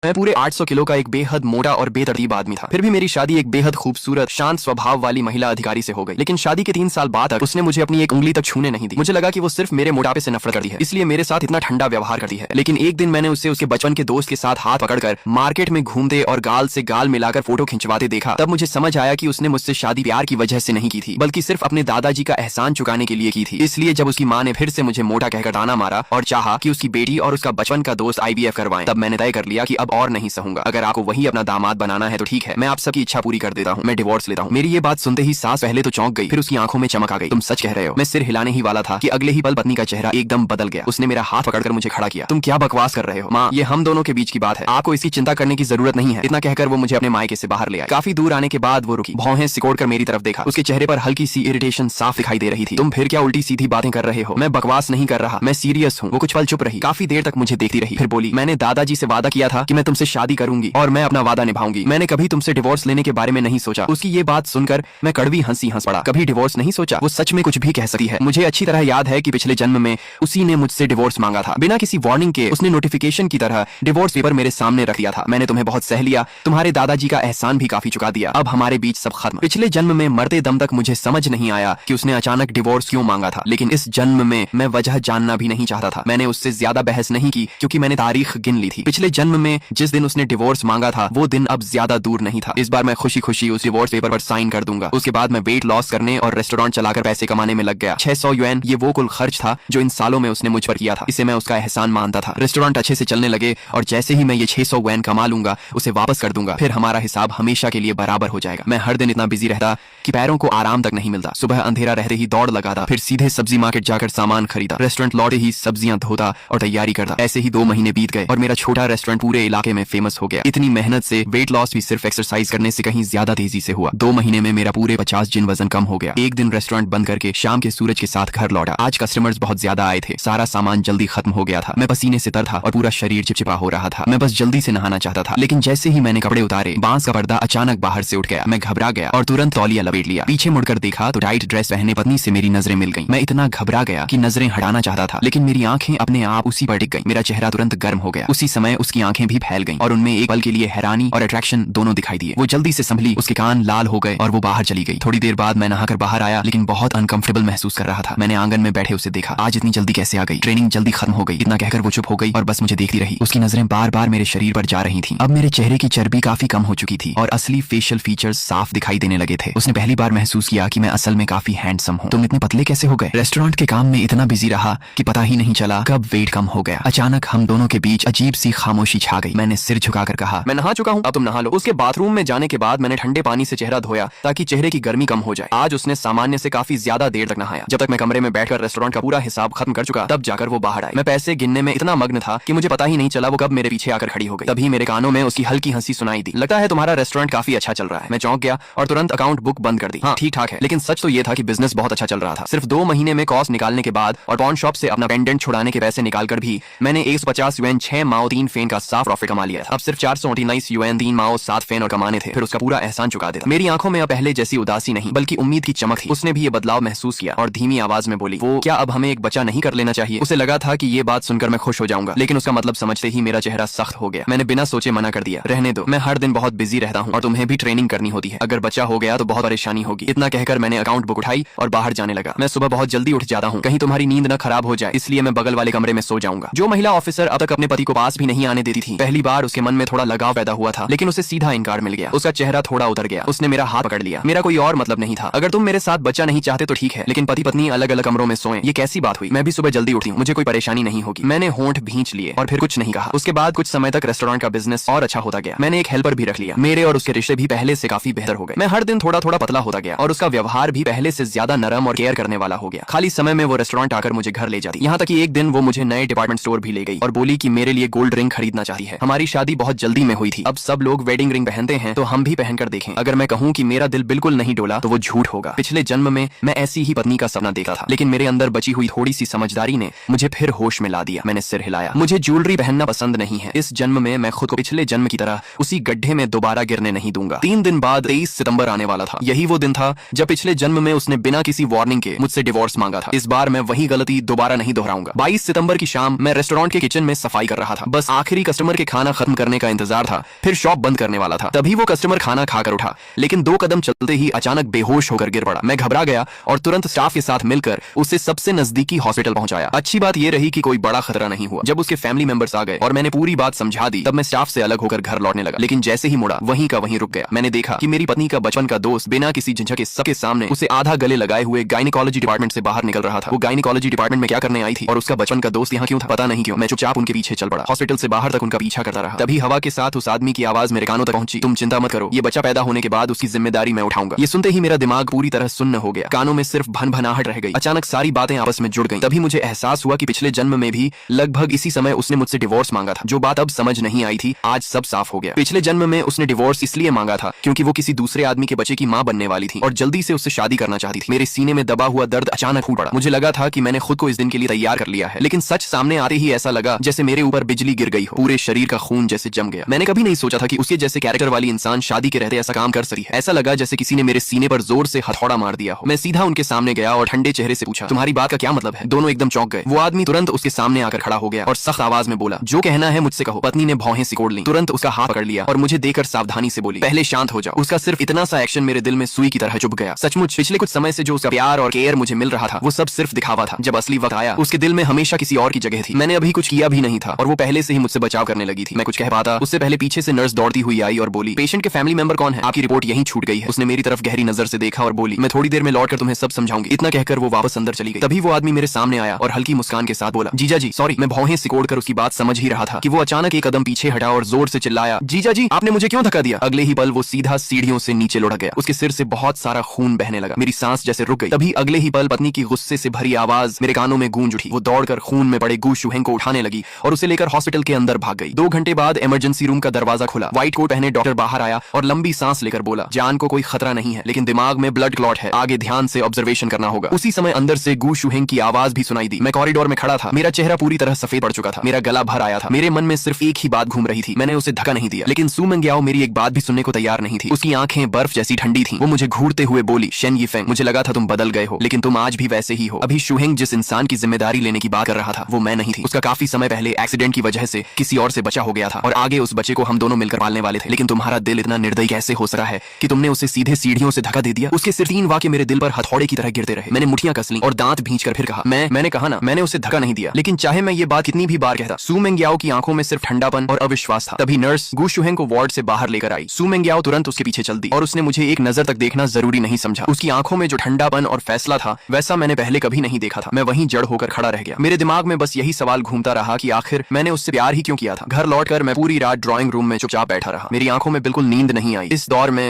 मैं पूरे 800 किलो का एक बेहद मोटा और बेतरतीब आदमी था। फिर भी मेरी शादी एक बेहद खूबसूरत शांत स्वभाव वाली महिला अधिकारी से हो गई। लेकिन शादी के 3 साल बाद तक उसने मुझे अपनी एक उंगली तक छूने नहीं दी। मुझे लगा कि वो सिर्फ मेरे मोटापे से नफरत करती है, इसलिए मेरे साथ इतना ठंडा व्यवहार करती है। लेकिन एक दिन मैंने उससे उसके बचपन के दोस्त के साथ हाथ पकड़कर मार्केट में घूमते और गाल से गाल मिलाकर फोटो खिंचवाते देखा। तब मुझे समझ आया कि उसने मुझसे शादी प्यार की वजह से नहीं की थी, बल्कि सिर्फ अपने दादाजी का एहसान चुकाने के लिए की थी। इसलिए जब उसकी माँ ने फिर से मुझे मोटा कहकर ताना मारा और चाहा कि उसकी बेटी और उसका बचपन का दोस्त IVF करवाएं, तब मैंने तय कर लिया कि अब और नहीं सहूंगा। अगर आपको वही अपना दामाद बनाना है तो ठीक है, मैं आप सबकी इच्छा पूरी कर देता हूँ, मैं डिवोर्स लेता हूँ। मेरी ये बात सुनते ही सास पहले तो चौंक गई, फिर उसकी आंखों में चमक आ गई। तुम सच कह रहे हो? मैं सिर हिलाने ही वाला था कि अगले ही पल पत्नी का चेहरा एकदम बदल गया। उसने मेरा हाथ पकड़कर मुझे खड़ा किया। तुम क्या बकवास कर रहे हो माँ? ये हम दोनों के बीच की बात है, आपको इसकी चिंता करने की जरूरत नहीं है। इतना कहकर वो मुझे अपने मायके से बाहर ले आया। काफी दूर आने के बाद वो रुकी, भौहें सिकोड़कर मेरी तरफ देखा। उसके चेहरे पर हल्की सी इरिटेशन साफ दिखाई दे रही थी। तुम फिर क्या उल्टी सीधी बातें कर रहे हो? मैं बकवास नहीं कर रहा, मैं सीरियस हूँ। वो कुछ पल चुप रही, काफी देर तक मुझे देखती रही, फिर बोली, मैंने दादाजी से वादा किया था कि मैं तुमसे शादी करूंगी और मैं अपना वादा निभाऊंगी। मैंने कभी तुमसे डिवोर्स लेने के बारे में नहीं सोचा। उसकी ये बात सुनकर मैं कड़वी हंसी हंस पड़ा। कभी डिवोर्स नहीं सोचा? वो सच में कुछ भी कह सकती है। मुझे अच्छी तरह याद है कि पिछले जन्म में उसी ने मुझसे डिवोर्स मांगा था। बिना किसी वार्निंग के उसने नोटिफिकेशन की तरह डिवोर्स पेपर मेरे सामने रख दिया था। मैंने तुम्हें बहुत सह लिया, तुम्हारे दादाजी का एहसान भी काफी चुका दिया, अब हमारे बीच सब खत्म। पिछले जन्म में मरते दम तक मुझे समझ नहीं आया कि उसने अचानक डिवोर्स क्यों मांगा था, लेकिन इस जन्म में मैं वजह जानना भी नहीं चाहता था। मैंने उससे ज्यादा बहस नहीं की क्योंकि मैंने तारीख गिन ली थी। पिछले जन्म में जिस दिन उसने डिवोर्स मांगा था वो दिन अब ज्यादा दूर नहीं था। इस बार मैं खुशी खुशी उस डिवोर्स पेपर पर साइन कर दूंगा। उसके बाद मैं वेट लॉस करने और रेस्टोरेंट चलाकर पैसे कमाने में लग गया। 600 युएन ये वो कुल खर्च था जो इन सालों में उसने मुझ पर किया था। इसे मैं उसका एहसान मानता था। रेस्टोरेंट अच्छे से चलने लगे और जैसे ही मैं ये 600 युएन कमा लूंगा उसे वापस कर दूंगा, फिर हमारा हिसाब हमेशा के लिए बराबर हो जाएगा। मैं हर दिन इतना बिजी रहता कि पैरों को आराम तक नहीं मिलता। सुबह अंधेरा रहते ही दौड़ लगाता, फिर सीधे सब्जी मार्केट जाकर सामान खरीदा, रेस्टोरेंट लौटे ही सब्जियां धोता और तैयारी करता। ऐसे ही 2 महीने बीत गए और मेरा छोटा रेस्टोरेंट पूरे इलाके में फेमस हो गया। इतनी मेहनत से वेट लॉस भी सिर्फ एक्सरसाइज करने से कहीं ज्यादा तेजी से हुआ। 2 महीने में मेरा पूरे 50 जिन वजन कम हो गया। एक दिन रेस्टोरेंट बंद करके शाम के सूरज के साथ घर लौटा। आज कस्टमर्स बहुत ज्यादा आए थे, सारा सामान जल्दी खत्म हो गया था। मैं पसीने से तर था और पूरा शरीर चिपचिपा हो रहा था। मैं बस जल्दी से नहाना चाहता था, लेकिन जैसे ही मैंने कपड़े उतारे बांस का पर्दा अचानक बाहर से उठ गया। मैं घबरा गया और तुरंत तौलिया लपेट लिया। पीछे मुड़कर देखा तो टाइट ड्रेस पहने पत्नी से मेरी नजरें मिल गईं। मैं इतना घबरा गया कि नजरें हटाना चाहता था, लेकिन मेरी आंखें अपने आप उसी पर टिक गईं। मेरा चेहरा तुरंत गर्म हो गया। उसी समय उसकी आंखें भी फैल गईं और उनमें एक पल के लिए हैरानी और अट्रैक्शन दोनों दिखाई दिए। वो जल्दी से संभली, उसके कान लाल हो गए और वो बाहर चली गई। थोड़ी देर बाद मैं नहाकर बाहर आया, लेकिन बहुत अनकंफर्टेबल महसूस कर रहा था। मैंने आंगन में बैठे उसे देखा। आज इतनी जल्दी कैसे आ गई? ट्रेनिंग जल्दी खत्म हो गई। इतना कहकर वो चुप हो गई और बस मुझे देखती रही। उसकी नजरें बार बार मेरे शरीर पर जा रही थीं। अब मेरे चेहरे की चर्बी काफी कम हो चुकी थी और असली फेशियल फीचर्स साफ दिखाई देने लगे थे। उसने पहली बार महसूस किया कि मैं असल में काफी हैंडसम हूँ। तुम इतने पतले कैसे हो गए? रेस्टोरेंट के काम में इतना बिजी रहा कि पता ही नहीं चला कब वेट कम हो गया। अचानक हम दोनों के बीच अजीब सी खामोशी छा गई। मैंने सिर झुकाकर कहा, मैं नहा चुका हूँ, अब तुम नहा लो। उसके बाथरूम में जाने के बाद मैंने ठंडे पानी से चेहरा धोया ताकि चेहरे की गर्मी कम हो जाए। आज उसने सामान्य से काफी ज्यादा देर तक नहाया। जब तक मैं कमरे में बैठकर रेस्टोरेंट का पूरा हिसाब खत्म कर चुका, तब जाकर वो बाहर आए। मैं पैसे गिनने में इतना मग्न था कि मुझे पता ही नहीं चला वो कब मेरे पीछे आकर खड़ी हो गई। तभी मेरे कानों में उसकी हल्की हंसी सुनाई दी। लगता है तुम्हारा रेस्टोरेंट काफी अच्छा चल रहा है। मैं चौंक गया और तुरंत अकाउंट बुक बंद कर दी। हाँ ठीक ठाक है, लेकिन सच तो ये था कि बिजनेस बहुत अच्छा चल रहा था। सिर्फ 2 महीने में कॉस्ट निकालने के बाद और पॉन शॉप से अपना पेंडेंट छुड़ाने के पैसे निकालकर भी मैंने 150 युएन 6 माओ 3 फेन का साफ प्रॉफिट कमा लिया था। अब सिर्फ 429 युएन 3 माओ 7 फेन और कमाने थे, फिर उसका पूरा एहसान चुका देता। मेरी आंखों में अब पहले जैसी उदासी नहीं बल्कि उम्मीद की चमक थी। उसने भी ये बदलाव महसूस किया और धीमी आवाज में बोली, वो क्या अब हमें एक बच्चा नहीं कर लेना चाहिए? उसे लगा था कि ये बात सुनकर मैं खुश हो जाऊंगा, लेकिन उसका मतलब समझते ही मेरा चेहरा सख्त हो गया। मैंने बिना सोचे मना कर दिया, रहने दो, मैं हर दिन बहुत बिजी रहता हूँ और तुम्हें भी ट्रेनिंग करनी होती है। अगर बच्चा हो गया तो बहुत परेशानी होगी। इतना कहकर मैंने अकाउंट बुक उठाई और बाहर जाने लगा। मैं सुबह बहुत जल्दी उठ जाता हूँ, कहीं तुम्हारी नींद न खराब हो जाए, इसलिए मैं बगल वाले कमरे में सो जाऊंगा। जो महिला ऑफिसर अब तक अपने पति को पास भी नहीं आने देती थी, पहली बार उसके मन में थोड़ा लगाव पैदा हुआ था, लेकिन उसे सीधा इनकार मिल गया। उसका चेहरा थोड़ा उतर गया। उसने मेरा हाथ पकड़ लिया। मेरा कोई और मतलब नहीं था। अगर तुम मेरे साथ बच्चा नहीं चाहते तो ठीक है, लेकिन पति पत्नी अलग अलग कमरों में सोएं, ये कैसी बात हुई? मैं भी सुबह जल्दी उठी हूँ, मुझे कोई परेशानी नहीं होगी। मैंने होंठ भींच लिए और फिर कुछ नहीं कहा। उसके बाद कुछ समय तक रेस्टोरेंट का बिजनेस और अच्छा होता गया। मैंने एक हेल्पर भी रख लिया। मेरे और उसके रिश्ते भी पहले से काफी बेहतर हो गए। मैं हर दिन थोड़ा थोड़ा पतला होता गया और उसका व्यवहार भी पहले से ज्यादा नरम और केयर करने वाला हो गया। खाली समय में वो रेस्टोरेंट आकर मुझे घर ले जाती। यहाँ तक कि एक दिन वो मुझे नए डिपार्टमेंट स्टोर भी ले गई और बोली कि मेरे लिए गोल्ड रिंग खरीदना चाहती है। हमारी शादी बहुत जल्दी में हुई थी। अब सब लोग वेडिंग रिंग पहनते हैं तो हम भी पहनकर देखें। अगर मैं कहूँ कि मेरा दिल बिल्कुल नहीं डोला तो वो झूठ होगा। पिछले जन्म में मैं ऐसी ही पत्नी का सपना देखा था, लेकिन मेरे अंदर बची हुई थोड़ी सी समझदारी ने मुझे फिर होश में ला दिया। मैंने सिर हिलाया। मुझे ज्वेलरी पहनना पसंद नहीं है। इस जन्म में मैं खुद को पिछले जन्म की तरह उसी गड्ढे में दोबारा गिरने नहीं दूंगा। 3 दिन बाद 23 सितंबर आने वाला था। यही वो दिन था जब पिछले जन्म में उसने बिना किसी वार्निंग के मुझसे डिवोर्स मांगा था। इस बार मैं वही गलती दोबारा नहीं दोहराऊंगा। 22 सितंबर की शाम मैं रेस्टोरेंट के किचन में सफाई कर रहा था। बस आखिरी कस्टमर के खाना खत्म करने का इंतजार था, फिर शॉप बंद करने वाला था। तभी वो कस्टमर खाना खाकर उठा, लेकिन 2 कदम चलते ही अचानक बेहोश होकर गिर पड़ा। मैं घबरा गया और तुरंत स्टाफ के साथ मिलकर उसे सबसे नजदीकी हॉस्पिटल पहुंचाया। अच्छी बात यह रही कि कोई बड़ा खतरा नहीं हुआ। जब उसके फैमिली मेंबर्स आ गए और मैंने पूरी बात समझा दी, तब मैं स्टाफ से अलग होकर घर लौटने लगा। लेकिन जैसे ही मुड़ा, वहीं का वहीं रुक गया। मैंने देखा कि मेरी पत्नी का बचपन का दोस्त बिना किसी झिझक के सबके सामने उसे आधा गले लगाए हुए गायनिकोलॉजी डिपार्टमेंट से बाहर निकल रहा था। वो गायनिकोलॉजी डिपार्टमेंट में क्या करने आई थी और उसका बचपन का दोस्त यहाँ क्यों था, पता नहीं क्यों। मैं चुपचाप उनके पीछे चल पड़ा। हॉस्पिटल से बाहर तक उनका पीछा करता रहा। तभी हवा के साथ उस आदमी की आवाज मेरे कानों तक पहुंची, तुम चिंता मत करो, ये बच्चा पैदा होने के बाद उसकी जिम्मेदारी मैं उठाऊंगा। ये सुनते ही मेरा दिमाग पूरी तरह सुन्न हो गया। कानों में सिर्फ भनभनाहट रह गई। अचानक सारी बातें आपस में जुड़ गईं। तभी मुझे एहसास हुआ कि पिछले जन्म में भी लगभग इसी समय उसने मुझसे डिवोर्स मांगा था। जो बात अब समझ नहीं आई थी, आज सब साफ हो गया। पिछले जन्म में उसने डिवोर्स इसलिए मांगा था क्योंकि वो किसी दूसरे आदमी के बच्चे की मां बनने वाली थी और जल्दी से उससे शादी करना चाहती थी। मेरे सीने में दबा हुआ दर्द अचानक फूट पड़ा। मुझे लगा था कि मैंने खुद को इस दिन के लिए तैयार कर लिया है, लेकिन सच सामने आते ही ऐसा लगा जैसे मेरे ऊपर बिजली गिर गई हो। पूरे शरीर का खून जैसे जम गया। मैंने कभी नहीं सोचा था कि उसके जैसे कैरेक्टर वाली इंसान शादी के रहते ऐसा काम कर सकती है। ऐसा लगा जैसे किसी ने मेरे सीने पर जोर से हथौड़ा मार दिया हो। मैं सीधा उनके सामने गया और ठंडे चेहरे से पूछा, तुम्हारी बात का क्या मतलब है? दोनों एकदम चौंक गए। वो आदमी तुरंत उसके सामने आकर खड़ा हो गया और सख्त आवाज में बोला, जो कहना है मुझसे कहो। पत्नी ने भौहें सिकोड़ ली, तुरंत उसका हाथ पकड़ लिया और मुझे देखकर सावधानी से बोली, पहले शांत हो जाओ। उसका सिर्फ इतना सा एक्शन मेरे दिल में सुई की तरह चुभ गया। सचमुच पिछले कुछ समय से जो उसका प्यार और केयर मुझे मिल रहा था, वो सब सिर्फ दिखावा था। जब असली वक्त आया, उसके दिल में हमेशा किसी और की जगह थी। मैंने अभी कुछ किया भी नहीं था और वो पहले से ही मुझसे बचाव करने लगी थी। मैं कुछ कह पाता उससे पहले पीछे से नर्स दौड़ती हुई आई और बोली, पेशेंट के फैमिली मेंबर कौन है? आपकी रिपोर्ट यहीं छूट गई है। उसने मेरी तरफ गहरी नजर से देखा और बोली, मैं थोड़ी देर में लौटकर तुम्हें सब समझाऊंगी। इतना कहकर वो वापस अंदर चली गई। तभी वो आदमी मेरे सामने आया और हल्की मुस्कान के साथ बोला, जीजा जी सॉरी। मैं भौहें सिकोड़कर उसकी बात समझ ही रहा था कि वो अचानक एक कदम पीछे हटा और जोर से चिल्लाया, जीजा जी आपने मुझे क्यों धक्का दिया? अगले ही पल वो सीधा सीढ़ियों से नीचे लुढ़क गया। उसके सिर से बहुत सारा खून बहने लगा। मेरी सांस जैसे रुक गई। तभी अगले ही पल पत्नी की गुस्से से भरी आवाज मेरे कानों में गूंज उठी। वो दौड़कर खून में पड़े गू शुहेंग को उठाने लगी और उसे लेकर हॉस्पिटल के अंदर भाग गई। 2 घंटे बाद इमरजेंसी रूम का दरवाजा खुला। व्हाइट कोट पहने डॉक्टर बाहर आया और लंबी सांस लेकर बोला, जान को कोई खतरा नहीं है, लेकिन दिमाग में ब्लड क्लॉट है, आगे ध्यान से ऑब्जर्वेशन करना होगा। उसी समय अंदर से गू शुहेंग की आवाज भी सुनाई दी। मैं कॉरिडोर में खड़ा था। मेरा चेहरा पूरी तरह सफेद पड़ चुका था। मेरा गला भर आया था। मेरे मन में सिर्फ एक ही बात घूम रही थी। मैंने उसे धक्का नहीं दिया, लेकिन सू मेंग्याओ मेरी एक बात भी सुनने को तैयार नहीं थी। उसकी आंखें बर्फ जैसी ठंडी थी। वो मुझे घूरते हुए बोली, शेन यीफेंग, मुझे लगा था तुम बदल गए हो, लेकिन तुम आज भी वैसे ही हो। अभी शुहेंग जिस इंसान की जिम्मेदारी लेने की बात कर रहा था, वो मैं नहीं थी। उसका काफी समय पहले एक्सीडेंट की वजह से किसी और से बचा हो गया था और आगे उस बच्चे को हम दोनों मिलकर पालने वाले थे। लेकिन तुम्हारा दिल इतना निर्दयी कैसे हो सका है कि तुमने उसे सीधे सीढ़ियों से धक्का दे दिया? उसके सिर्फ 3 वाक्य मेरे दिल पर हथौड़े की तरह गिरते रहे। मैंने मुठियां कस ली और दांत भींचकर फिर कहा, मैंने कहा ना, मैंने उसे धक्का नहीं दिया। लेकिन चाहे मैं ये बात कितनी भी बार कहता, सू मेंग्याओ की आंखों में सिर्फ ठंडापन और अविश्वास था। तभी नर्स गू शुहेंग को वार्ड से बाहर लेकर आई। सू मेंग्याओ तुरंत उसके पीछे चल दी और उसने मुझे एक नजर तक देखना जरूरी नहीं समझा। उसकी आंखों में जो ठंडापन और फैसला था, वैसा मैंने पहले कभी नहीं देखा था। मैं वहीं जड़ होकर खड़ा रह गया। मेरे दिमाग में बस यही सवाल घूमता रहा कि आखिर मैंने उससे प्यार ही क्यों किया था। घर लौटकर मैं पूरी रात ड्राइंग रूम में चुपचाप बैठा रहा। मेरी आंखों में बिल्कुल नींद नहीं आई।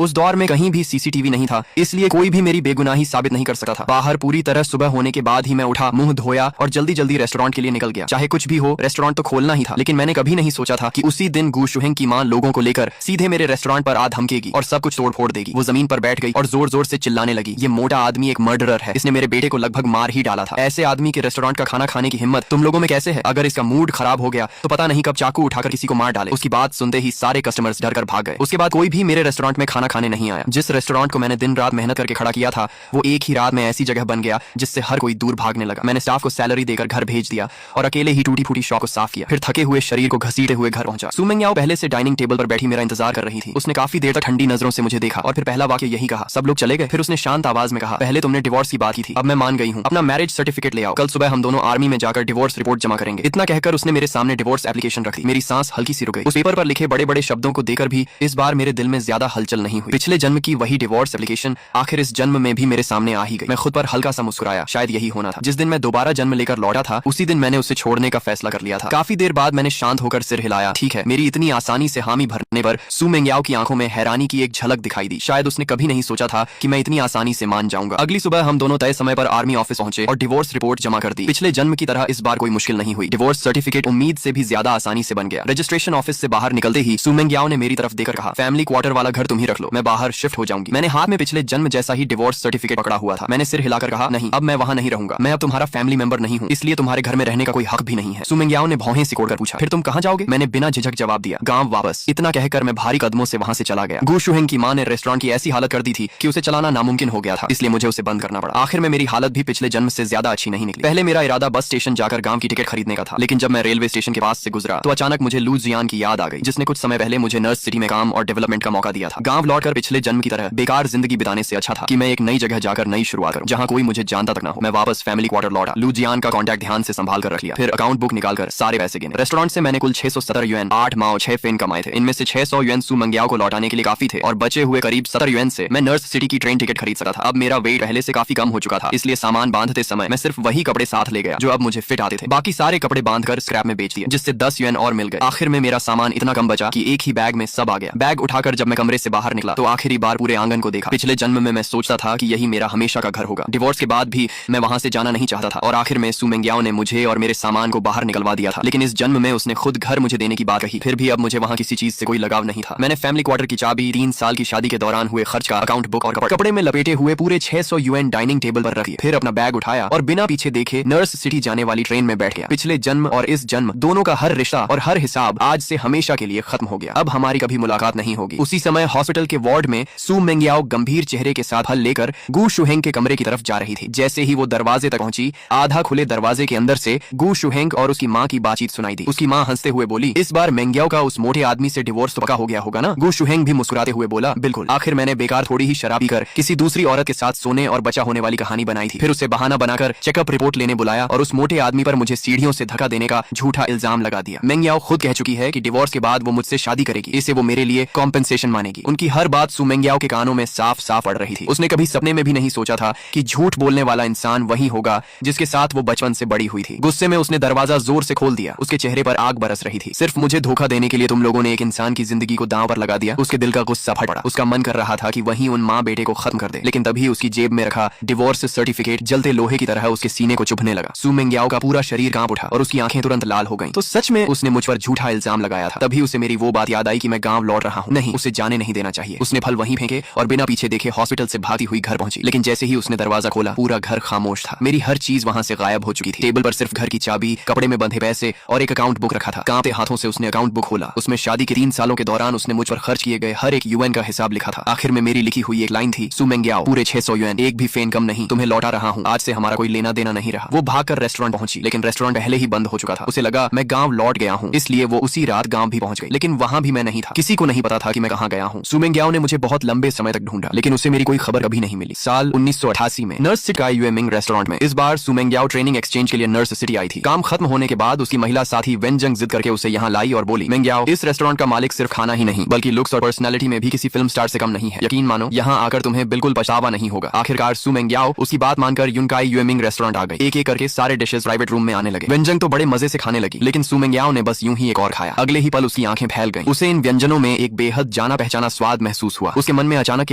उस दौर में कहीं भी सीसीटीवी नहीं था, इसलिए कोई भी मेरी बेगुनाही साबित नहीं कर सकता था। बाहर पूरी तरह सुबह होने के बाद ही मैं उठा, मुंह धोया और जल्दी जल्दी रेस्टोरेंट के लिए निकल गया। चाहे कुछ भी हो, रेस्टोरेंट तो खोलना ही था। लेकिन मैंने कभी नहीं सोचा था कि उसी दिन गू शुहेंग की मां लोगों को लेकर सीधे मेरे रेस्टोरेंट पर आ धमकेगी और सब कुछ तोड़ फोड़ देगी। वो जमीन पर बैठ गई और जोर जोर से चिल्लाने लगी, ये मोटा आदमी एक मर्डरर है, इसने मेरे बेटे को लगभग मार ही डाला था। ऐसे आदमी के रेस्टोरेंट का खाना खाने की हिम्मत तुम लोगों में कैसे है? अगर इसका मूड खराब हो गया तो पता नहीं कब चाकू उठाकर किसी को मार डाले। उसकी बात सुनते ही सारे कस्टमर्स डर कर भाग गए। उसके बाद कोई भी मेरे रेस्टोरेंट में खाना खाने नहीं आया। जिस रेस्टोरेंट को मैंने दिन रात मेहनत करके खड़ा किया था, वो एक ही रात में ऐसी जगह बन गया जिससे हर कोई दूर भागने लगा। मैंने स्टाफ को सैलरी देकर घर भेज दिया और अकेले ही टूटी फूटी शॉप को साफ किया। फिर थके हुए शरीर को घसीटे हुए घर पहुंचा। सू मेंग्याओ पहले से डाइनिंग टेबल पर बैठी मेरा इंतजार कर रही थी। उसने काफी देर तक ठंडी नजरों से मुझे देखा और फिर पहला वाक्य यही कहा, सब लोग चले गए? फिर उसने शांत आवाज में कहा, पहले तुमने डिवोर्स की बात की थी, अब मैं मान गई हूँ। अपना मैरिज सर्टिफिकेट ले आओ, कल सुबह हम दोनों आर्मी में जाकर डिवोर्स रिपोर्ट जमा करेंगे। इतना कहकर उसने मेरे सामने डिवोर्स एप्लीकेशन रख दी। मेरी सांस हल्की सी रुक गई। उस पेपर पर लिखे बड़े बड़े शब्दों को देखकर भी इस बार मेरे दिल में ज्यादा हलचल नहीं हुई। पिछले जन्म की वही डिवोर्स एप्लीकेशन आखिर इस जन्म में भी मेरे सामने आ ही गई। मैं खुद पर हल्का सा मुस्कुराया। शायद यही होना था। जिस दिन मैं दोबारा जन्म लेकर लौटा था, उसी दिन मैंने उसे छोड़ने का फैसला कर लिया था। काफी देर बाद मैंने शांत होकर सिर हिलाया। ठीक है। मेरी इतनी आसानी से हामी भरने पर सू मेंग्याओ की आंखों में हैरानी की एक झलक दिखाई दी। शायद उसने कभी नहीं सोचा था कि मैं इतनी आसानी से मान जाऊंगा। अगली सुबह हम दोनों तय समय पर आर्मी ऑफिस पहुंचे और डिवोर्स रिपोर्ट जमा कर दी। पिछले जन्म की तरह इस बार कोई मुश्किल नहीं हुई। डिवोर्स सर्टिफिकेट उम्मीद से भी ज्यादा आसानी से बन गया। रजिस्ट्रेशन ऑफिस से बाहर निकलते ही सू मेंग्याओ ने मेरी तरफ देखकर कहा, फैमिली क्वार्टर वाला घर तुम ही रख लो, मैं बाहर शिफ्ट हो जाऊंगी। मैंने हाथ में पिछले जन्म जैसा ही डिवोर्स सर्टिफिकेट पकड़ा हुआ था। मैंने सिर हिलाकर कहा, नहीं, अब मैं वहां नहीं रहूंगा। मैं अब तुम्हारा फैमिली मेंबर नहीं हूँ, इसलिए तुम्हारे घर में रहने का कोई हक भी नहीं है। सू मेंग्याओ ने भौहें सिकोड़कर पूछा, फिर तुम कहाँ जाओगे? मैंने बिना झिझक जवाब दिया, गांव वापस। इतना कहकर मैं भारी कदमों से वहां से चला गया। गू शुहेंग की मां ने रेस्टोरेंट की ऐसी हालत कर दी थी कि उसे चलाना नामुमकिन हो गया था, इसलिए मुझे उसे बंद करना पड़ा। आखिर में मेरी हालत भी पिछले जन्म से ज्यादा अच्छी नहीं निकली। पहले मेरा इरादा बस स्टेशन जाकर गांव की टिकट खरीदने का था, लेकिन जब मैं रेलवे स्टेशन के पास से गुजरा तो अचानक अचानक मुझे लू जियान की याद आ गई, जिसने कुछ समय पहले मुझे नर्स सिटी में काम और डेवलपमेंट का मौका दिया था। गांव लौटकर पिछले जन्म की तरह बेकार जिंदगी बिताने से अच्छा था कि मैं एक नई जगह जाकर नई शुरुआत करूं, जहां कोई मुझे जानता तक ना हो। मैं वापस फैमिली क्वार्टर लौटा, लू जियान का कॉन्टैक्ट ध्यान से संभाल कर रख लिया, फिर अकाउंट बुक निकालकर सारे पैसे गिने। रेस्टोरेंट से मैंने कुल 670 युएन, 8 माओ 6 फेन कमाए थे। इनमें से 600 युएन सू मंग्याओ को लौटाने के लिए काफी थे और बचे हुए करीब 70 युएन से मैं नर्स सिटी की ट्रेन टिकट खरीद सका था। अब मेरा वेट पहले से काफी कम हो चुका था, इसलिए सामान बांधते समय मैं सिर्फ वही कपड़े साथ ले गया जो अब मुझे फिट आते थे। बाकी सारे कपड़े बांधकर स्क्रैप में बेच दिए, जिससे 10 युएन और मिल गए। आखिर में मेरा सामान इतना कम बचा कि एक ही बैग में सब आ गया। बैग उठाकर जब मैं कमरे से बाहर निकला तो आखिरी बार पूरे आंगन को देखा। पिछले जन्म में मैं सोचता था कि यही मेरा हमेशा का घर होगा। डिवोर्स के बाद भी मैं वहां से जाना नहीं चाहता था और आखिर में सू मेंग्याओ ने मुझे और मेरे सामान को बाहर निकलवा दिया था। लेकिन इस जन्म में उसने खुद घर मुझे देने की बात कही। फिर भी अब मुझे वहां किसी चीज से कोई लगाव नहीं था। मैंने फैमिली क्वार्टर की चाबी, 3 साल की शादी के दौरान हुए खर्च का अकाउंट बुक और कपड़े में लपेटे हुए पूरे 600 युएन डाइनिंग टेबल पर रख दिए। फिर अपना बैग उठाया और बिना पीछे देखे नर्स सिटी जाने वाली ट्रेन में बैठ गया। पिछले जन्म और इस जन्म दोनों का हर रिश्ता और हर हिसाब आज से हमेशा के लिए खत्म हो गया। अब हमारी कभी मुलाकात नहीं होगी। उसी समय हॉस्पिटल के वार्ड में सू मेंग्याओ गंभीर चेहरे के साथ फल लेकर गू शुहेंग के कमरे की तरफ जा रही थी। जैसे ही वो दरवाजे तक पहुंची, आधा खुले दरवाजे के अंदर से गू शुहेंग और उसकी माँ की बातचीत सुनाई दी। उसकी माँ हंसते हुए बोली, इस बार मेंग्याओ का उस मोटे आदमी से डिवोर्स तो पक्का हो गया होगा ना? गू शुहेंग भी मुस्कुराते हुए बोला, बिल्कुल। आखिर मैंने बेकार थोड़ी ही शराब पीकर किसी दूसरी औरत के साथ सोने और बचा होने वाली कहानी बनाई थी। फिर उसे बहाना बनाकर चेकअप रिपोर्ट लेने बुलाया और उस मोटे आदमी पर मुझे सीढ़ियों से धक्का देने का झूठा इल्जाम लगा दिया। मेंग्याओ खुद कह चुकी है कि डिवोर्स के बाद वो मुझसे शादी करेगी। इसे वो मेरे लिए कॉम्पेंसेशन मानेगी। उनकी हर बात सू मेंग्याओ के कानों में साफ साफ पड़ रही थी। उसने कभी सपने में भी नहीं सोचा था कि झूठ बोलने वाला इंसान वही होगा जिसके साथ वो बचपन से बड़ी हुई थी। गुस्से में उसने दरवाजा जोर से खोल दिया। उसके चेहरे पर आग बरस रही थी। सिर्फ मुझे धोखा देने के लिए तुम लोगों ने एक इंसान की जिंदगी को दांव पर लगा दिया। उसके दिल का गुस्सा फट पड़ा। उसका मन कर रहा था कि वही उन माँ बेटे को खत्म कर दे, लेकिन तभी उसकी जेब में रखा डिवोर्स सर्टिफिकेट जलते लोहे की तरह उसके सीने को चुभने लगा। सू मेंग्याओ का पूरा शरीर कांप उठा और उसकी आंखें तुरंत लाल हो गईं। तो सच में उसने मुझ पर झूठा इल्जाम लगाया था। तभी उसे मेरी वो बात याद आई कि मैं गांव लौट रहा हूँ। नहीं, उसे जाने नहीं देना चाहिए। उसने फल वहीं फेंके और बिना पीछे देखे हॉस्पिटल से भागती हुई घर पहुंची। लेकिन जैसे ही उसने दरवाजा खोला, पूरा घर खामोश था। मेरी हर चीज वहां से गायब हो चुकी थी। टेबल पर सिर्फ घर की चाबी, कपड़े में बंधे पैसे और एक अकाउंट बुक रखा था। कांपते हाथों से उसने अकाउंट बुक खोला। उसमें शादी के 3 सालों के दौरान उसने मुझ पर खर्च किए गए हर एक युएन का हिसाब लिखा था। आखिर में मेरी लिखी हुई एक लाइन थी, सू मेंग्याओ, पूरे 600 युएन, एक भी फेन कम नहीं, तुम्हें लौटा रहा हूँ। आज से हमारा कोई लेना देना नहीं रहा। वो भागकर रेस्टोरेंट पहुंची, लेकिन रेस्टोरेंट पहले ही बंद हो चुका था। उसे लगा मैं गांव लौट गया हूँ, इसलिए वो उसी रात गांव भी पहुंच गई। लेकिन वहां भी मैं नहीं था। किसी को नहीं पता था कि मैं कहाँ गया हूँ। सू मेंग्याओ ने मुझे बहुत लंबे समय तक ढूंढा, लेकिन उसे मेरी कोई खबर कभी नहीं मिली। साल 1988 में नर्स सिटी का यूएमिंग रेस्टोरेंट में इस बार सू मेंग्याओ ट्रेनिंग एक्सचेंज के लिए नर्स सिटी आई थी। काम खत्म होने के बाद उसकी महिला साथी वेनजंग जिद करके उसे यहाँ लाई और बोली, मेंग्याओ, इस रेस्टोरेंट का मालिक सिर्फ खाना ही नहीं बल्कि लुक्स और पर्सनैलिटी में भी किसी फिल्म स्टार से कम नहीं है। यकीन मानो, यहाँ आकर तुम्हें बिल्कुल पछतावा नहीं होगा। आखिरकार सू मेंग्याओ उसकी बात मानकर यूनकाई यूएमिंग रेस्टोरेंट आ गई। एक एक करके सारे डिशेस प्राइवेट रूम में आने लगे। वेनजंग तो बड़े मजे से खाने लगी, लेकिन सू मेंग्याओ ने बस यूं ही एक और खाया। अगले ही पल उसकी आंखें फैल गईं। उसे इन व्यंजनों में एक बेहद जाना पहचाना स्वाद महसूस हुआ। उसके मन में अचानक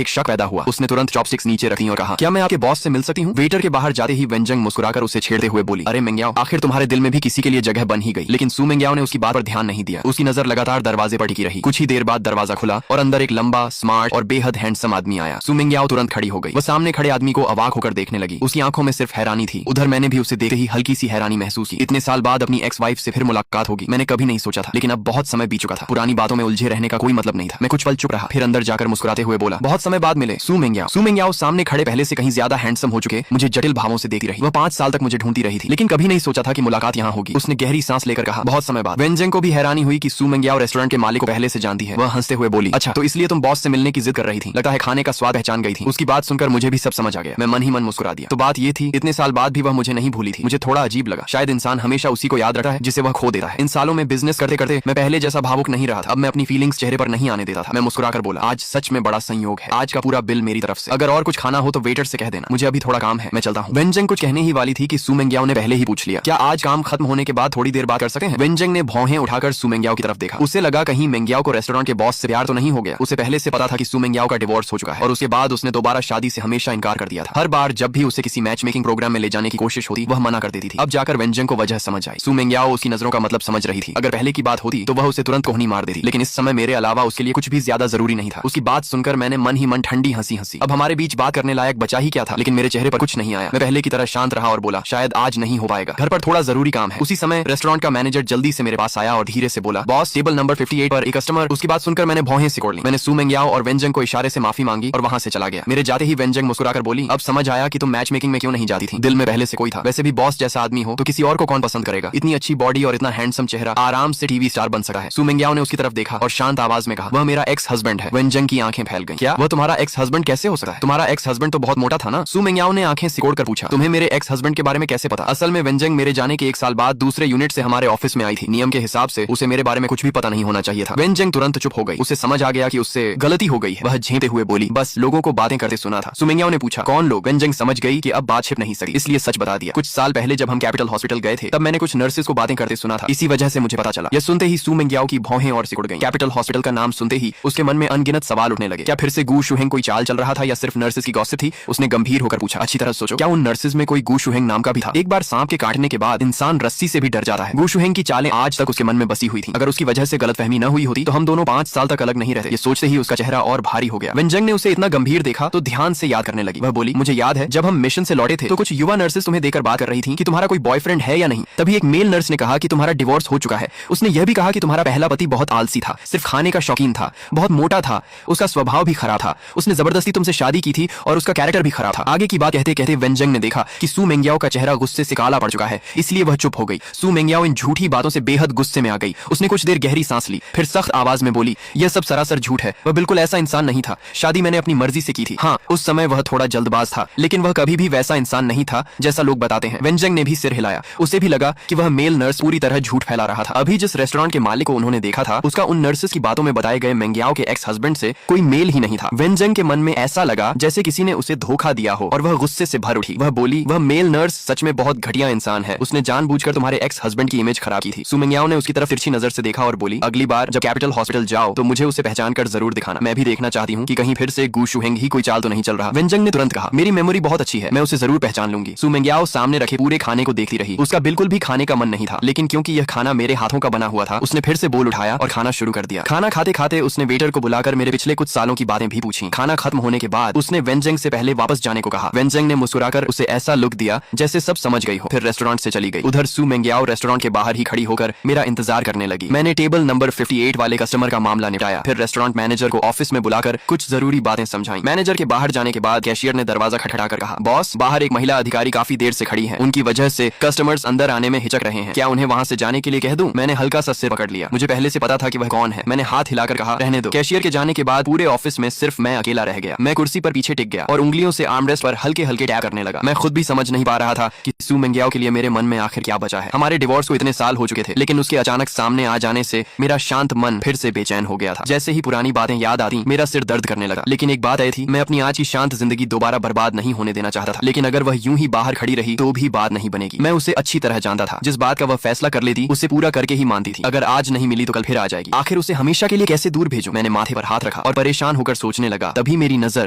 एक शक पैदा हुआ। उसने तुरंत चॉपस्टिक्स नीचे रखी और कहा, क्या मैं आपके बॉस से मिल सकती हूँ? वेटर के बाहर जाते ही वेनजंग मुस्कुराकर उसे छेड़ते हुए बोली, अरे मेंग्याओ, आखिर तुम्हारे दिल में भी किसी के लिए जगह बन ही गई। लेकिन सू मेंग्याओ ने उसकी बात पर ध्यान नहीं दिया। उसकी नजर लगातार दरवाजे पर टिकी रही। कुछ ही देर बाद दरवाजा खुला और अंदर एक लंबा, स्मार्ट और बेहद हैंडसम आदमी आया। सू मेंग्याओ तुरंत खड़ी हो गई। वो सामने खड़े आदमी को अवाक होकर देखने लगी। उसकी आंखों में सिर्फ हैरानी थी। उधर मैंने भी उसे देखते ही हल्की सी हैरानी महसूस की। इतने साल बाद अपनी एक्स वाइफ से फिर मुलाकात होगी, मैंने कभी नहीं सोचा था। लेकिन अब बहुत समय बीत चुका था। पुरानी बातों में उलझे रहने का कोई मतलब नहीं था। मैं कुछ पल चुप रहा, फिर अंदर जाकर मुस्कुराते हुए बोला, बहुत समय बाद मिले सू मेंग्याओ। सू मेंग्याओ सामने खड़े पहले से कहीं ज्यादा हैंडसम हो चुके मुझे जटिल भावों से देखती रही। वह 5 साल तक मुझे ढूंढती रही थी, लेकिन कभी नहीं सोचा था कि मुलाकात यहाँ होगी। उसने गहरी सांस लेकर कहा, बहुत समय बाद। वेनजंग को भी हैरानी हुई कि सू मेंग्याओ रेस्टोरेंट के मालिक को पहले से जानती है। वह हंसते हुए बोली, अच्छा, तो इसलिए तुम बॉस से मिलने की जिद कर रही थी। लगता है खाने का स्वाद पहचान गई थी। उसकी बात सुनकर मुझे भी सब समझ आ गया। मैं मन ही मन मुस्कुरा दिया। तो बात ये थी, इतने साल बाद भी वह मुझे नहीं भूली थी। मुझे थोड़ा अजीब लगा। शायद इंसान हमेशा उसी को याद रखता है जिसे वह खो देता है। इन सालों में बिजनेस करते करते मैं पहले जैसा भावुक नहीं रहा था। अब मैं अपनी फीलिंग्स चेहरे पर नहीं आने देता था। मैं मुस्कुराकर बोला, आज सच में बड़ा संयोग है। आज का पूरा बिल मेरी तरफ से। अगर और कुछ खाना हो तो वेटर से कह देना। मुझे अभी थोड़ा काम है, मैं चलता हूँ। वेनजंग कुछ कहने ही वाली थी कि सू मेंग्याओ ने पहले ही पूछ लिया, क्या आज काम खत्म होने के बाद थोड़ी देर बात कर सकते हैं? वेनजंग ने भौहें उठाकर सू मेंग्याओ की तरफ देखा। उसे लगा कहीं मेंग्याओ को रेस्टोरेंट के बॉस से प्यार तो नहीं हो गया। उसे पहले से पता था कि सू मेंग्याओ का डिवोर्स हो चुका है और उसके बाद उसने दोबारा शादी से हमेशा इनकार कर दिया था। हर बार जब भी उसे किसी मैच मेकिंग प्रोग्राम में ले जाने की कोशिश होती, वह मना कर देती थी। अब जाकर वेनजंग को वजह समझ आई। सू मेंग्याओ उसकी नजरों का मतलब समझ रही थी। अगर पहले की बात होती तो वह उसे तुरंत कोहनी मार देती, लेकिन इस समय मेरे अलावा उसके लिए कुछ भी ज्यादा जरूरी नहीं था। उसकी बात सुनकर मैंने मन ही मन ठंडी हंसी हंसी। अब हमारे बीच बात करने लायक बचा ही क्या था, लेकिन मेरे चेहरे पर कुछ नहीं आया। मैं पहले की तरह शांत रहा और बोला, शायद आज नहीं हो पाएगा, घर पर थोड़ा जरूरी काम है। उसी समय रेस्टोरेंट का मैनेजर जल्दी से मेरे पास आया और धीरे से बोला, बॉस, टेबल नंबर 58 पर एक कस्टमर। उसकी बात सुनकर मैंने भौहें सिकोड़ ली। मैंने सू मेंग्याओ और वेनजंग को इशारे से माफी मांगी और वहां से चला गया। मेरे जाते ही वेनजंग मुस्कुराकर बोली, अब समझ आया कि तुम मैच मेकिंग में क्यों नहीं जाती थी। दिल में पहले से कोई था। वैसे भी बॉस जैसा आदमी हो तो किसी और को कौन पसंद करेगा। इतनी अच्छी बॉडी और इतना हैंडसम चेहरा, आराम आराम से टीवी स्टार बन सकता है। सू मिंगयाओ ने उसकी तरफ देखा और शांत आवाज में कहा, वह मेरा एक्स हस्बैंड है। वेनजंग की आंखें फैल गईं। क्या वह तुम्हारा एक्स हस्बैंड कैसे हो सकता है? तुम्हारा एक्स हस्बैंड तो बहुत मोटा था ना? सू मिंगयाओ ने आंखें सिकोड़कर पूछा, तुम्हें मेरे एक्स हस्बैंड के बारे में कैसे पता? असल में वेनजंग मेरे जाने के 1 साल बाद दूसरे यूनिट से हमारे ऑफिस में आई थी। नियम के हिसाब से उसे मेरे बारे में कुछ भी पता नहीं होना चाहिए था। वेनजंग तुरंत चुप हो गई। उसे समझ आ गया कि उससे गलती हो गई है। वह झेंपते हुए बोली, बस लोगों को बातें करते सुना था। सू मिंगयाओ ने पूछा, कौन लोग? वेनजंग समझ गई कि अब बात छिप नहीं सकती, इसलिए सच बता दिया। कुछ साल पहले जब हम कैपिटल हॉस्पिटल गए थे तब मैंने कुछ नर्सेस को बातें करते सुना था, इसी वजह से मुझे पता चला। यह सुनते ही सू मिंगयाओ की भौहें और सिकुड़ गईं। कैपिटल हॉस्पिटल का नाम सुनते ही उसके मन में अनगिनत सवाल उठने लगे। क्या फिर से गू शुहेंग कोई चाल चल रहा था या सिर्फ नर्सेस की गॉसिप थी? उसने गंभीर होकर पूछा, अच्छी तरह सोचो, क्या उन नर्सेस में कोई गू शुहेंग नाम का भी था? एक बार सांप के काटने के बाद इंसान रस्सी से भी डर जाता है। गू शुहेंग की चालें आज तक उसके मन में बसी हुई थी। अगर उसकी वजह से गलतफहमी न हुई होती तो हम दोनों 5 साल तक अलग नहीं रहते। ये सोचते ही उसका चेहरा और भारी हो गया। वेनजंग ने उसे इतना गंभीर देखा तो ध्यान से याद करने लगी। वह बोली, मुझे याद है जब हम मिशन से लौटे थे तो कुछ युवा नर्सेस तुम्हें देकर बात कर रही थी कि तुम्हारा कोई बॉयफ्रेंड है या नहीं। तभी एक मेल नर्स ने कहा कि तुम्हारा डिवोर्स हो चुका है। उसने यह भी कहा कि तुम्हारा पहला पति बहुत आलसी था, सिर्फ खाने का शौकीन था, बहुत मोटा था, उसका स्वभाव भी खराब था, उसने जबरदस्ती तुमसे शादी की थी और उसका कैरेक्टर भी खराब था। आगे की बात कहते कहते वेनजंग ने देखा कि सू मिंगयाओ का चेहरा गुस्से से काला पड़ चुका है, इसलिए वह चुप हो गई। सू मिंगयाओ इन झूठी बातों से बेहद गुस्से में आ गई। उसने कुछ देर गहरी सांस ली, फिर सख्त आवाज में बोली, यह सब सरासर झूठ है। वह बिल्कुल ऐसा इंसान नहीं था। शादी मैंने अपनी मर्जी से की थी। हाँ, उस समय वह थोड़ा जल्दबाज था, लेकिन वह कभी भी वैसा इंसान नहीं था जैसा लोग बताते हैं। वेनजंग ने भी सिर हिलाया। उसे भी लगा कि वह मेल नर्स पूरी तरह झूठ फैला रहा था। अभी जिस रेस्टोरेंट के मालिक को उन्होंने देखा था उसका उन नर्सेस की बातों में बताए गए मिंगयाओ के एक्स हस्बैंड से कोई मेल ही नहीं था। वेनजंग के मन में ऐसा लगा जैसे किसी ने उसे धोखा दिया हो और वह गुस्से से भर उठी। वह बोली, वह मेल नर्स सच में बहुत घटिया इंसान है। उसने जानबूझकर तुम्हारे एक्स हस्बैंड की इमेज खराब की थी। सू मिंगयाओ ने उसकी तरफ तिरछी नजर से देखा और बोली, अगली बार जब कैपिटल हॉस्पिटल जाओ तो मुझे उसे पहचान कर जरूर दिखाना। मैं भी देखना चाहती हूँ कि कहीं फिर से गू शुहेंग ही कोई चाल तो नहीं चल रहा। वेनजंग ने तुरंत कहा, मेरी मेमोरी बहुत अच्छी है, मैं उसे जरूर पहचान लूंगी। सू मिंगयाओ सामने रखे पूरे खाने को देखती रही। उसका बिल्कुल भी खाने का मन नहीं था, लेकिन क्योंकि यह खाना मेरे हाथों का बना हुआ था उसने फिर से बोल उठाया और खाना शुरू कर दिया। खाना खाते खाते उसने वेटर को बुलाकर मेरे पिछले कुछ सालों की बातें भी पूछी। खाना खत्म होने के बाद उसने वेनजंग से पहले वापस जाने को कहा। वेनजंग ने मुस्कुराकर उसे ऐसा लुक दिया जैसे सब समझ गई हो, फिर रेस्टोरेंट से चली गई। उधर सू मिंगयाओ रेस्टोरेंट के बाहर ही खड़ी होकर मेरा इंतजार करने लगी। मैंने टेबल नंबर 58 वाले कस्टमर का मामला निपटाया, फिर रेस्टोरेंट मैनेजर को ऑफिस में बुलाकर कुछ जरूरी बातें समझाई। मैनेजर के बाहर जाने के बाद कैशियर ने दरवाजा खटखटाकर कहा, बॉस, बाहर एक महिला अधिकारी काफी देर से खड़ी है, उनकी वजह से कस्टमर्स अंदर आने में हिचक रहे हैं, क्या उन्हें वहां से जाने के लिए कह दूं? मैंने हल्का सा सिर पकड़ लिया। मुझे पहले से पता था कि वह कौन है। मैंने हाथ हिलाकर कहा, रहने दो। कैशियर के जाने के बाद पूरे ऑफिस में सिर्फ मैं अकेला रह गया। मैं कुर्सी पर पीछे टिक गया और उंगलियों से आर्मरेस्ट पर हल्के हल्के टैप करने लगा। मैं खुद भी समझ नहीं पा रहा था कि सू मिंगयाओ के लिए मेरे मन में आखिर क्या बचा है। हमारे डिवोर्स को इतने साल हो चुके थे, लेकिन उसके अचानक सामने आ जाने से मेरा शांत मन फिर से बेचैन हो गया था। जैसे ही पुरानी बातें याद आती मेरा सिर दर्द करने लगा। लेकिन एक बात आई थी, मैं अपनी आज की शांत जिंदगी दोबारा बर्बाद नहीं होने देना चाहता था। लेकिन अगर वह यूं ही बाहर खड़ी रही तो भी बात नहीं बनेगी। मैं उसे अच्छी तरह जानता था। जिस बात का वह फैसला कर लेती उसे पूरा करके ही मानती थी। अगर आज नहीं मिली तो कल फिर आ जाएगी। आखिर उसे हमेशा के लिए कैसे दूर भेजूं? मैंने माथे पर हाथ रखा और परेशान होकर सोचने लगा। तभी मेरी नजर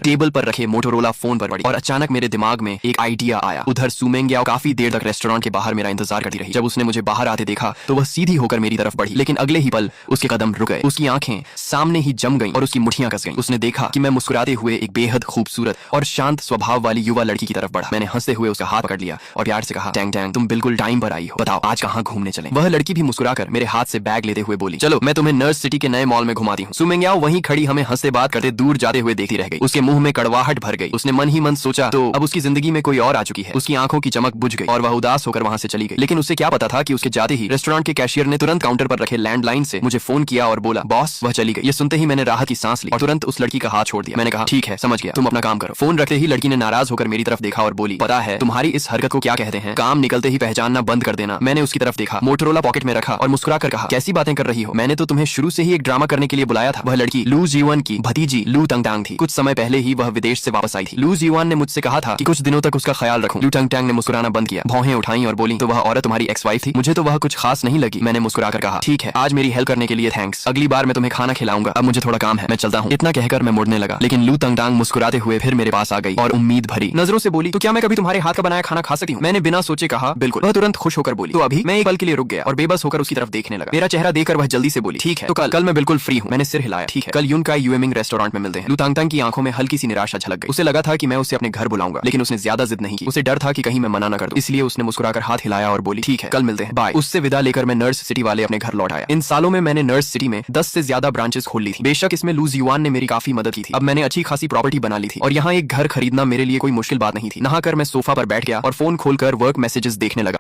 टेबल पर रखे मोटोरोला फोन पर पड़ी और अचानक मेरे दिमाग में एक आइडिया आया। उधर सू मिंगयाओ काफी देर तक रेस्टोरेंट के बाहर मेरा इंतजार करती रही। जब उसने मुझे बाहर आते देखा तो वह सीधी होकर मेरी तरफ बढ़ी, लेकिन अगले ही पल उसके कदम रुक गए। उसकी आंखें सामने ही जम गईं और उसकी मुट्ठियां कस गईं। उसने देखा कि मैं मुस्कुराते हुए एक बेहद खूबसूरत और शांत स्वभाव वाली युवा लड़की की तरफ बढ़ा। मैंने हंसते हुए उसका हाथ पकड़ लिया और प्यार से कहा, टैंग टैंग, तुम बिल्कुल टाइम पर आई हो, बताओ आज कहाँ घूमने चलें? वह लड़की भी मुस्कुराकर मेरे हाथ से बैग लेते हुए बोली, चलो मैं तुम्हें नर्स सिटी के नए मॉल में घुमाती हूँ। सू मिंगयाओ वहीं खड़ी हमें हंसते बात करते दूर जाते हुए देखती रह गई। उसके मुंह में कड़वाहट भर गई। उसने मन ही मन सोचा तो अब उसकी जिंदगी में कोई और आ चुकी है। उसकी आंखों की चमक बुझ गई और वह उदास होकर वहां से चली गई। लेकिन उसे क्या पता था कि उसके जाते ही रेस्टोरेंट के कैशियर ने तुरंत काउंटर पर रखे लैंडलाइन से मुझे फोन किया और बोला, बॉस वह चली गई। ये सुनते ही मैंने राहत की सांस ली और तुरंत उस लड़की का हाथ छोड़ दिया। मैंने कहा, ठीक है समझ गया, तुम अपना काम करो। फोन रखते ही लड़की ने नाराज होकर मेरी तरफ देखा और बोली, पता है तुम्हारी इस हरकत को क्या कहते हैं? काम निकलते ही पहचानना बंद कर देना। मैंने उसकी तरफ देखा, मोटोरोला पॉकेट में रखा और मुस्कुरा कर कहा, कैसी बातें कर रही हो? मैंने तो तुम्हें शुरू से ही एक ड्रामा करने के लिए बुलाया था। वह लड़की लू जीवन की भतीजी लू टंगटांग थी। कुछ समय पहले ही वह विदेश से वापस आई थी। लू जीवन ने मुझसे कहा था कि कुछ दिनों तक उसका ख्याल रखूं। लू टंगटांग ने मुस्कुराना बंद किया, भौहें उठाई और बोली, तो वह औरत तुम्हारी एक्स वाइफ थी? मुझे तो वह कुछ खास नहीं लगी। मैंने मुस्कुराकर कहा, ठीक है, आज मेरी हेल्प करने के लिए थैंक्स। अगली बार मैं तुम्हें खाना खिलाऊंगा। अब मुझे थोड़ा काम है, मैं चलता हूँ। इतना कहकर मैं मुड़ने लगा, लेकिन लू टंगटांग मुस्कुराते हुए फिर मेरे पास आ गई और उम्मीद भरी नजरों से बोली, तो क्या मैं कभी तुम्हारे हाथ का बनाया खाना खा सकती हूँ? मैंने बिना सोचे कहा, बिल्कुल। वह तुरंत खुश होकर बोली, तो अभी? मैं एक पल के लिए रुक गया और बेबस होकर उसकी तरफ देखने लगा। मेरा चेहरा देखकर वह जल्दी से बोली, ठीक है, तो कल मैं बिल्कुल फ्री हूँ। मैंने सिर हिलाया, ठीक है, कल यूनकाई यूएमिंग रेस्टोरेंट में मिलते हैं। लू टंगटांग की आंखों में हल्की सी निराशा झलक गई। उसे लगा था कि मैं उसे अपने घर बुलाऊंगा, लेकिन उसने ज्यादा जिद नहीं की। उसे डर था कि कहीं मैं मना न कर दूं, इसलिए उसने मुस्कुराकर हाथ हिलाया और बोली, ठीक है, कल मिलते हैं, बाय। उससे विदा लेकर मैं नर्स सिटी वाले अपने घर लौट आया। इन सालों में मैंने नर्स सिटी में 10 से ज्यादा ब्रांचेस खोल ली थी। बेशक इसमें लू जीवान ने मेरी काफी मदद की थी। अब मैंने अच्छी खासी प्रॉपर्टी बना ली थी और यहाँ एक घर खरीदना मेरे लिए कोई मुश्किल बात नहीं थी। नहाकर मैं सोफा पर बैठ गया और फोन खोलकर वर्क मैसेजेस देखने लगा।